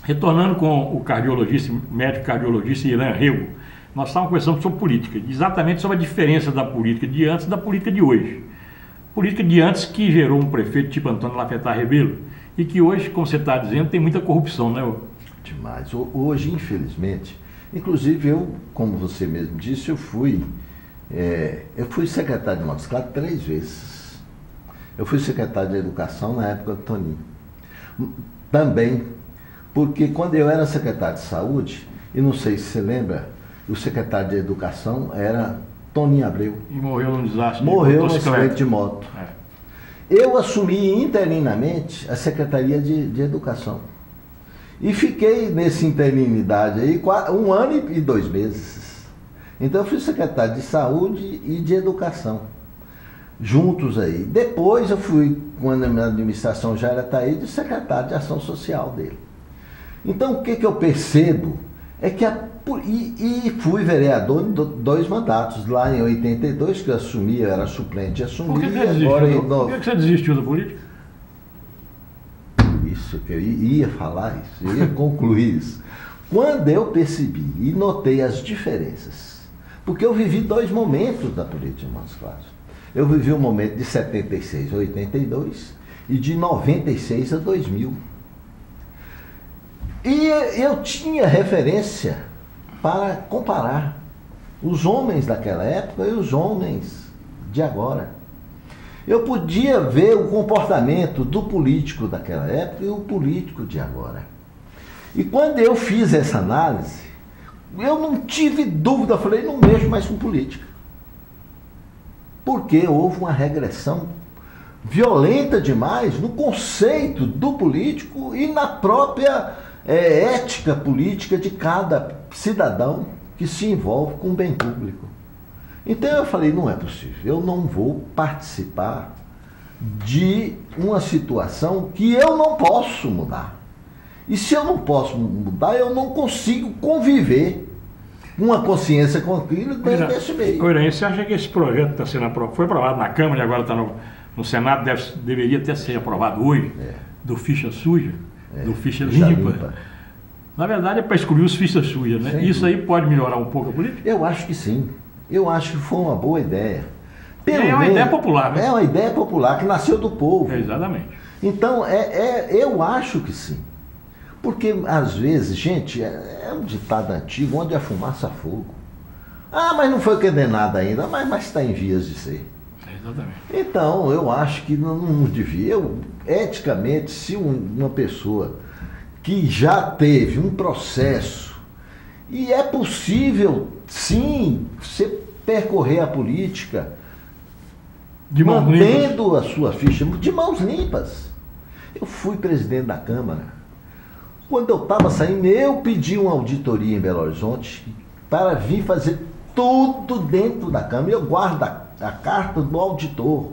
Retornando com o cardiologista, médico cardiologista Irã Rego, nós estávamos conversando sobre política, exatamente sobre a diferença da política de antes e da política de hoje. Política de antes que gerou um prefeito tipo Antônio Lafetá Rebelo e que hoje, como você está dizendo, tem muita corrupção, né? Demais. Hoje, infelizmente, inclusive eu, como você mesmo disse, eu fui secretário de motocicleta 3 vezes. Eu fui secretário de Educação na época do Toninho. Também, porque quando eu era secretário de Saúde, e não sei se você lembra, o secretário de Educação era Toninho Abreu. E morreu num desastre. Morreu num acidente de moto. Eu assumi interinamente a Secretaria de Educação. E fiquei nessa interinidade aí 1 ano e 2 meses. Então eu fui secretário de Saúde e de Educação, juntos aí. Depois eu fui, quando a minha administração já era Taíde, secretário de Ação Social dele. Então o que eu percebo é que e fui vereador em 2 mandatos, lá em 82, que eu assumi, eu era suplente, assumi, e agora Por que você desistiu da política? Isso, que eu ia falar isso, eu ia concluir isso. Quando eu percebi e notei as diferenças, porque eu vivi 2 momentos da política de Montes Claros. Eu vivi o momento de 76 a 82 e de 96 a 2000. E eu tinha referência para comparar os homens daquela época e os homens de agora. Eu podia ver o comportamento do político daquela época e o político de agora. E quando eu fiz essa análise, eu não tive dúvida, eu falei, não mexo mais com política. Porque houve uma regressão violenta demais no conceito do político e na própria ética política de cada cidadão que se envolve com o bem público. Então eu falei, não é possível, eu não vou participar de uma situação que eu não posso mudar. E se eu não posso mudar, eu não consigo conviver com uma consciência com aquilo dentro desse meio. Irã, você acha que esse projeto está sendo aprovado, foi aprovado na Câmara e agora está no Senado, deveria até ser aprovado hoje, do ficha suja, do ficha limpa? Na verdade é para excluir os fichas sujas, né? Isso aí pode melhorar um pouco a política? Eu acho que sim. Eu acho que foi uma boa ideia. É uma ideia popular, né? É uma ideia popular que nasceu do povo. Exatamente. Então, eu acho que sim. Porque, às vezes, gente, é um ditado antigo, onde a fumaça há fogo. Ah, mas não foi condenado ainda, mas está em vias de ser. Exatamente. Então, eu acho que não devia. Eticamente, se uma pessoa que já teve um processo, e é possível, sim, você percorrer a política mantendo a sua ficha de mãos limpas. Eu fui presidente da Câmara. Quando eu estava saindo, eu pedi uma auditoria em Belo Horizonte para vir fazer tudo dentro da Câmara. Eu guardo a carta do auditor,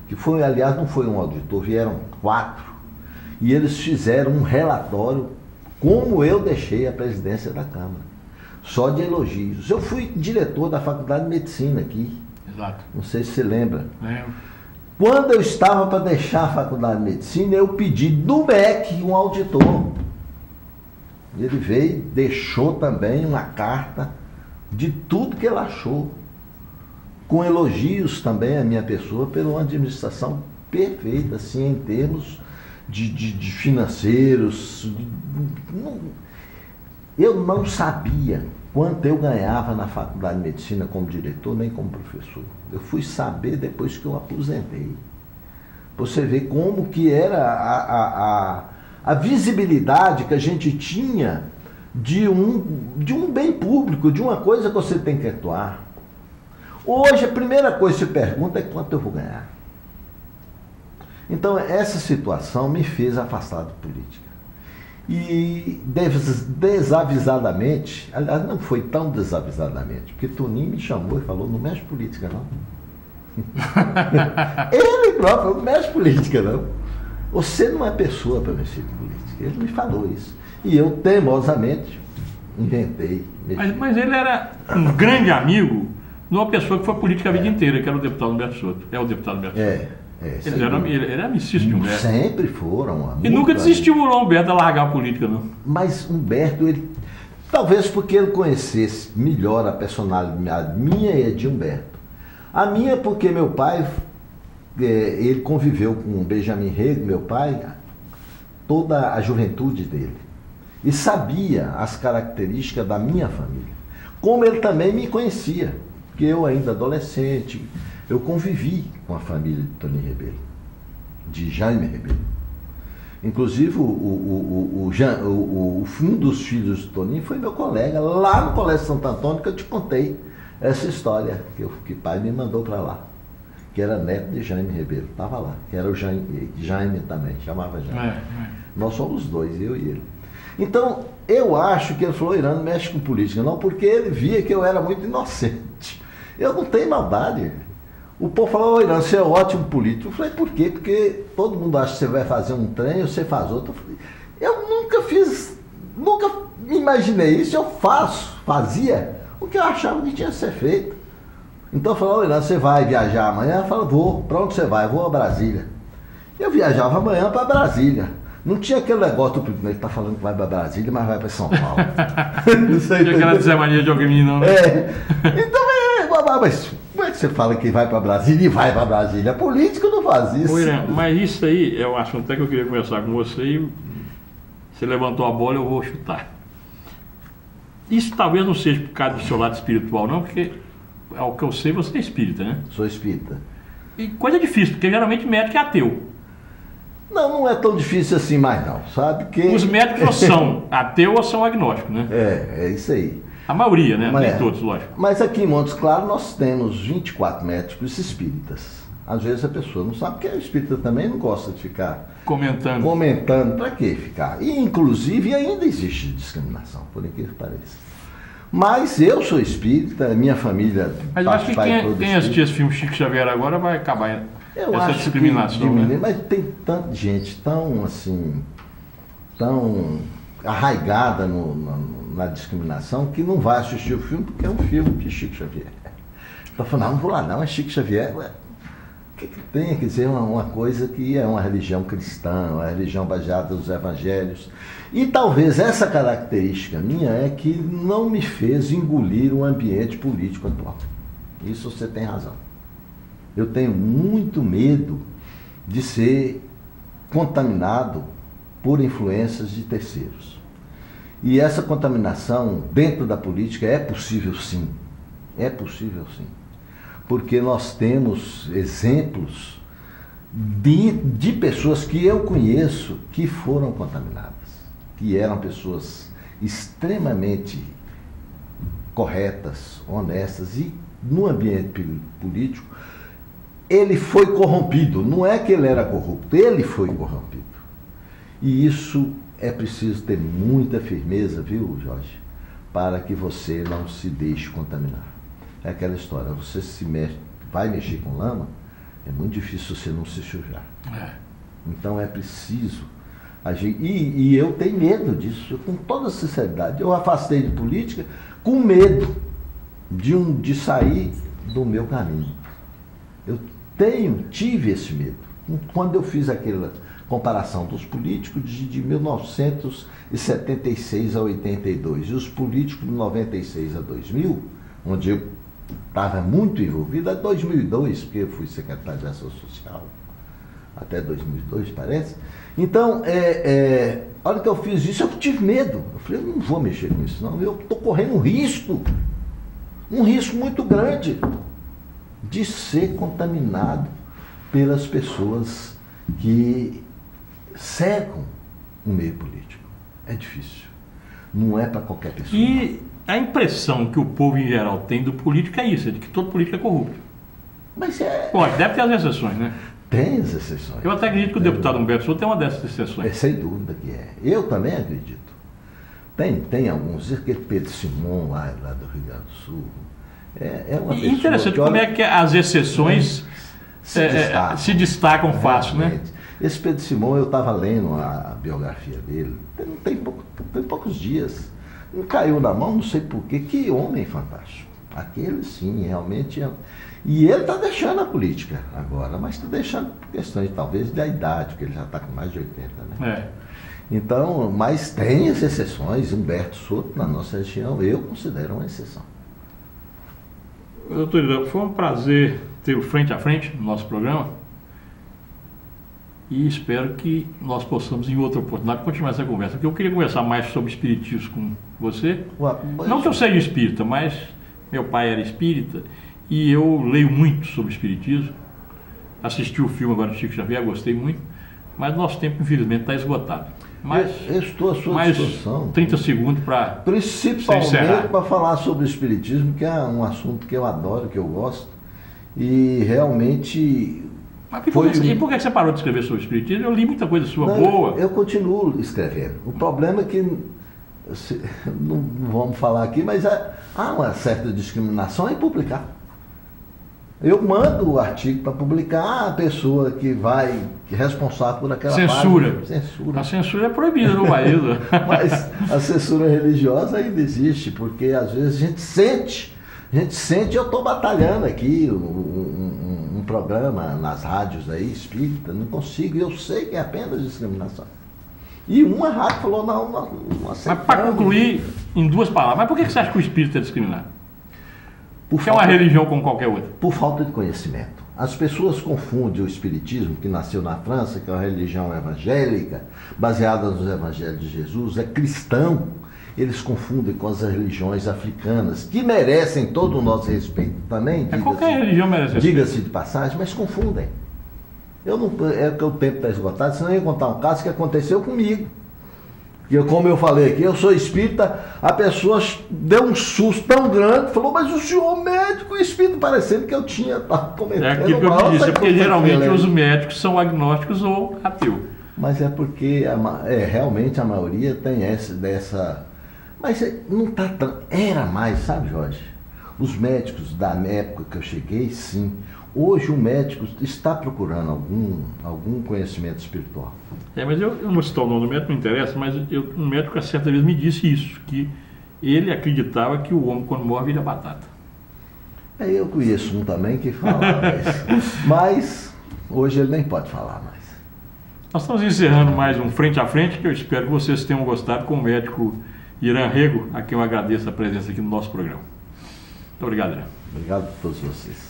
que foi, aliás, não foi um auditor, vieram 4. E eles fizeram um relatório como eu deixei a presidência da Câmara. Só de elogios. Eu fui diretor da Faculdade de Medicina aqui. Exato. Não sei se você lembra. Lembro. Quando eu estava para deixar a Faculdade de Medicina, eu pedi do MEC um auditor. Ele veio, deixou também uma carta de tudo que ele achou, com elogios também à minha pessoa pela uma administração perfeita, assim, em termos de financeiros. Eu não sabia quanto eu ganhava na Faculdade de Medicina como diretor, nem como professor. Eu fui saber depois que eu aposentei. Você vê como que era a visibilidade que a gente tinha de um bem público, de uma coisa que você tem que atuar. Hoje, a primeira coisa que se pergunta é quanto eu vou ganhar. Então, essa situação me fez afastar da política. E desavisadamente, aliás, não foi tão desavisadamente, porque Toninho me chamou e falou, não mexe política, não. Ele próprio, não mexe política, não. Você não é pessoa para mexer com política. Ele me falou isso. E eu, teimosamente, inventei. Mas ele era um grande amigo de uma pessoa que foi política a vida inteira, que era o deputado Humberto Souto. É o deputado Humberto Souto. Ele era amicíssimo de Humberto. Sempre foram. E nunca desestimulou Humberto a largar a política, não. Mas Humberto, talvez porque ele conhecesse melhor a personalidade minha e a de Humberto. A minha porque meu pai, ele conviveu com Benjamin Rego, meu pai, toda a juventude dele. E sabia as características da minha família. Como ele também me conhecia, porque eu ainda adolescente, eu convivi com a família de Toninho Rebelo, de Jaime Rebelo. Inclusive, um dos filhos do Toninho foi meu colega, lá no Colégio Santo Antônio, que eu te contei essa história, que pai me mandou para lá, que era neto de Jaime Rebelo, estava lá, que era o Jaime também, chamava Jaime. Nós somos dois, eu e ele. Então, eu acho que ele falou, Irã, não mexe com política, não, porque ele via que eu era muito inocente. Eu não tenho maldade. O povo falou, Irã, você é ótimo político. Eu falei, por quê? Porque todo mundo acha que você vai fazer um trem, você faz outro. Eu nunca imaginei isso, eu fazia o que eu achava que tinha que ser feito. Então eu falei, Irã, você vai viajar amanhã? Eu falei, vou. Para onde você vai? Eu vou a Brasília. Eu viajava amanhã para Brasília. Não tinha aquele negócio, ele está falando que vai para Brasília, mas vai para São Paulo. Não sei. Tinha aquela Zé Maria de alguém, não, né? Então, mas como é que você fala que vai para Brasília e vai para Brasília? Político não faz isso. Irã, mas isso aí é um assunto até que eu queria conversar com você e você levantou a bola, eu vou chutar. Isso talvez não seja por causa do seu lado espiritual, não, porque ao que eu sei, você é espírita, né? Sou espírita. E coisa difícil, porque geralmente médico é ateu. Não é tão difícil assim mais não, sabe? Que... Os médicos ou são ateus ou são agnósticos, né? É isso aí. A maioria, né? Nem todos, lógico. Mas aqui em Montes Claros nós temos 24 médicos espíritas. Às vezes a pessoa não sabe, porque o espírita também não gosta de ficar... Comentando, para que ficar? E inclusive ainda existe discriminação, por incrível que pareça. Mas eu sou espírita, minha família... Mas eu acho que quem assistir esse filme Chico Xavier agora vai acabar essa discriminação. Né? Mas tem tanta gente tão assim, tão arraigada na discriminação que não vai assistir o filme porque é um filme de Chico Xavier. Então falando, não vou lá não, é Chico Xavier. O que tem? Quer dizer, uma coisa que é uma religião cristã, uma religião baseada nos evangelhos. E talvez essa característica minha é que não me fez engolir o ambiente político atual. Isso você tem razão. Eu tenho muito medo de ser contaminado por influências de terceiros. E essa contaminação dentro da política é possível sim. É possível sim. Porque nós temos exemplos de pessoas que eu conheço que foram contaminadas, que eram pessoas extremamente corretas, honestas, e no ambiente político ele foi corrompido. Não é que ele era corrupto, ele foi corrompido. E isso é preciso ter muita firmeza, viu, Jorge, para que você não se deixe contaminar. É aquela história, você vai mexer com lama, é muito difícil você não se sujar. Então é preciso agir. E eu tenho medo disso, com toda sinceridade. Eu afastei de política com medo de sair do meu caminho. Eu tive esse medo. Quando eu fiz aquela comparação dos políticos de 1976 a 82 e os políticos de 96 a 2000, onde eu estava muito envolvido, até 2002, porque eu fui secretário de Ação Social, até 2002, parece. Então, a hora que eu fiz isso, eu tive medo. Eu falei, eu não vou mexer com isso, não. Eu estou correndo um risco muito grande de ser contaminado pelas pessoas que cercam o meio político. É difícil. Não é para qualquer pessoa. E a impressão que o povo em geral tem do político é isso, é de que todo político é corrupto. Mas Pode, deve ter as exceções, né? Tem as exceções. Eu até acredito que o deputado Humberto Souto tem uma dessas exceções. Sem dúvida que é. Eu também acredito. Tem alguns, aquele Pedro Simon lá do Rio Grande do Sul. É uma pessoa interessante como é que as exceções se destacam fácil, né? Esse Pedro Simon, eu estava lendo a biografia dele, tem poucos dias. Não caiu na mão, não sei porquê. Que homem fantástico. Aquele sim, realmente. E ele está deixando a política agora, mas está deixando por questões talvez da idade, porque ele já está com mais de 80, né? Então, mas tem as exceções. Humberto Soto, na nossa região, eu considero uma exceção. Doutor Irã, foi um prazer ter-o frente a frente no nosso programa e espero que nós possamos, em outra oportunidade, continuar essa conversa, porque eu queria conversar mais sobre espiritismo com você. Não que eu seja espírita, mas meu pai era espírita e eu leio muito sobre espiritismo. Assisti o filme agora do Chico Xavier, gostei muito, mas nosso tempo, infelizmente, está esgotado. Mas eu estou à sua disposição. 30 segundos para principalmente para falar sobre o espiritismo, que é um assunto que eu adoro, que eu gosto. E realmente... Mas e por que você parou de escrever sobre o espiritismo? Eu li muita coisa sua boa. Eu continuo escrevendo. O problema é que, não vamos falar aqui, mas há uma certa discriminação em publicar. Eu mando o artigo para publicar, a pessoa que é responsável por aquela página. Censura. A censura é proibida no país. Mas a censura religiosa ainda existe, porque às vezes a gente sente, eu estou batalhando aqui um programa nas rádios aí, espírita, não consigo, eu sei que é apenas discriminação. E uma rádio falou, não aceitamos. Mas para concluir, em 2 palavras, mas por que você acha que o espírito é discriminado? Porque é uma religião como qualquer outra. Por falta de conhecimento. As pessoas confundem o espiritismo, que nasceu na França, que é uma religião evangélica, baseada nos evangelhos de Jesus, é cristão. Eles confundem com as religiões africanas, que merecem todo o nosso respeito também. Qualquer religião merece respeito. Diga-se de passagem, mas confundem. É que o tempo está esgotado, senão eu ia contar um caso que aconteceu comigo. Como eu falei aqui, eu sou espírita, a pessoa deu um susto tão grande, falou, mas o senhor médico espírita, parecendo que eu tinha cometendo. É aquilo que eu te disse, porque geralmente os médicos são agnósticos ou ateus. Mas é porque realmente a maioria tem dessa... Mas não está tão... Era mais, sabe, Jorge? Os médicos da época que eu cheguei, sim. Hoje o médico está procurando algum conhecimento espiritual. Mas eu não vou citar o nome do médico, não interessa, mas um médico certa vez me disse isso, que ele acreditava que o homem quando morre vira batata. Eu conheço um também que fala isso, mas hoje ele nem pode falar mais. Nós estamos encerrando mais um Frente a Frente, que eu espero que vocês tenham gostado, com o médico Irã Rego, a quem eu agradeço a presença aqui no nosso programa. Muito obrigado, Irã. Obrigado a todos vocês.